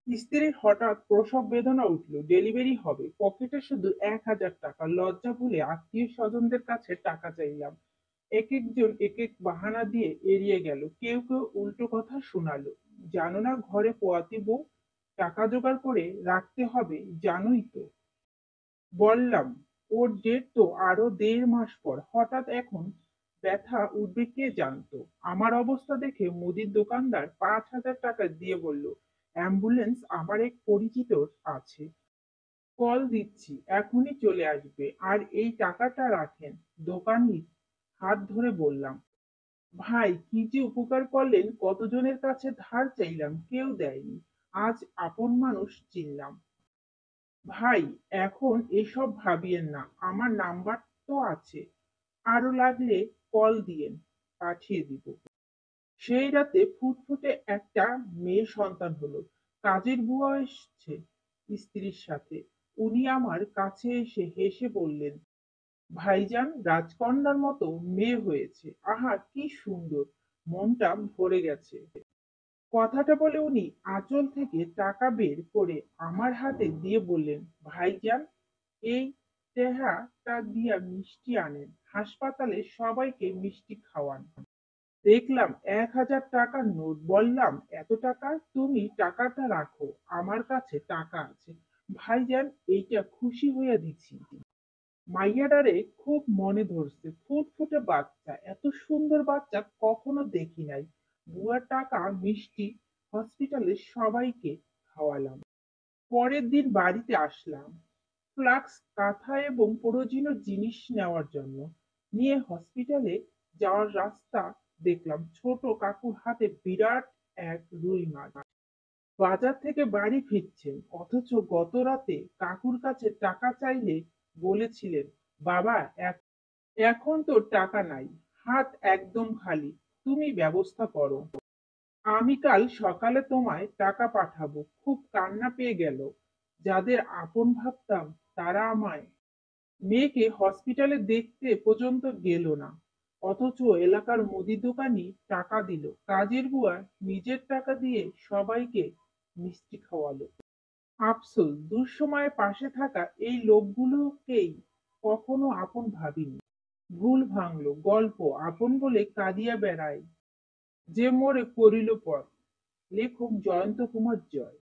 স্ত্রীর হঠাৎ প্রসব বেদনা উঠল, ডেলিভারি হবে, পকেটে শুধু ১,০০০ টাকা। লজ্জা ভুলে আত্মীয় স্বজনদের কাছে টাকা চাইলাম। এক একজন এক এক বাহানা দিয়ে এড়িয়ে গেল, কেউ কেউ উল্টো কথা শোনালো। জানো না ঘরে পোয়াতি বউ, টাকা জোগাড় করে রাখতে হবে, জানোই তো। বললাম, ওর ডেট তো আরো ১.৫ মাস পর। হঠাৎ এখন ব্যথা উঠবে কে জানতো। আমার অবস্থা দেখে মুদির দোকানদার ৫,০০০ টাকা দিয়ে বলল, অ্যাম্বুলেন্স আমার এক পরিচিতর আছে, কল দিচ্ছি, এখনই চলে আসবে। আর এই টাকাটা রাখেন। দোকানি হাত ধরে বললাম, ভাই কি যে উপকার করলেন, কতজনের কাছে ধার চাইলাম, কেউ দেয়নি। আজ আপন মানুষ চিনলাম। ভাই, এখন এসব ভাবিয়েন না, আমার নাম্বার তো আছে, আরো লাগলে কল দিয়েন, পাঠিয়ে দিব। সেই রাতে ফুটফুটে একটা মেয়ে সন্তান হলো। কাজের বুয়া এসছে স্ত্রীর সাথে। উনি আমার কাছে এসে হেসে বললেন, ভাইজান রাজকন্যার মতো মেয়ে হয়েছে, আহা কি সুন্দর, মনটা ভরে গেছে। কথাটা বলে উনি আঁচল থেকে টাকা বের করে আমার হাতে দিয়ে বললেন, ভাইজান এই টেহাটা দিয়া মিষ্টি আনেন, হাসপাতালে সবাইকে মিষ্টি খাওয়ান। দেখলাম ১,০০০ টাকার নোট। বললাম, এত টাকা? তুমি টাকাটা রাখো, আমার কাছে টাকা আছে। ভাইজান এইটা খুশি হইয়া দিছি। মাইয়াডারে খুব মনে ধরছে, ফুটফুটে বাচ্চা, এত সুন্দর বাচ্চা কখনো দেখি নাই। বুয়ার টাকা মিষ্টি হসপিটালে সবাইকে খাওয়ালাম। পরের দিন বাড়িতে আসলাম ফ্লাক্স, কাঁথা এবং প্রয়োজনীয় জিনিস নেওয়ার জন্য। নিয়ে হসপিটালে যাওয়ার রাস্তা দেখলাম ছোট কাকুর হাতে বিরাট এক রুই মাছ। বাজার থেকে বাড়ি ফিরছেন, অথচ গত রাতে কাকুর কাছে টাকা চাইলে বলেছিলেন, বাবা এখন তো টাকা নাই, হাত একদম খালি, তুমি ব্যবস্থা করো, আমি কাল সকালে তোমায় টাকা পাঠাবো। খুব কান্না পেয়ে গেল। যাদের আপন ভাবতাম তারা আমায়। মেয়েকে হসপিটালে দেখতে পর্যন্ত গেল না, অথচ এলাকার মুদি দোকানি টাকা দিল। কাজের বুয়া নিজের টাকা দিয়ে সবাইকে মিষ্টি খাওয়ালো। আফসোস, দুঃসময়ে পাশে থাকা এই লোকগুলোকেই কখনো আপন ভাবিনি। ভুল ভাঙলো গল্প, আপন বলে কাঁদিয়া বেড়ায় যে মোরে করিল পর। লেখক জয়ন্ত কুমার জয়।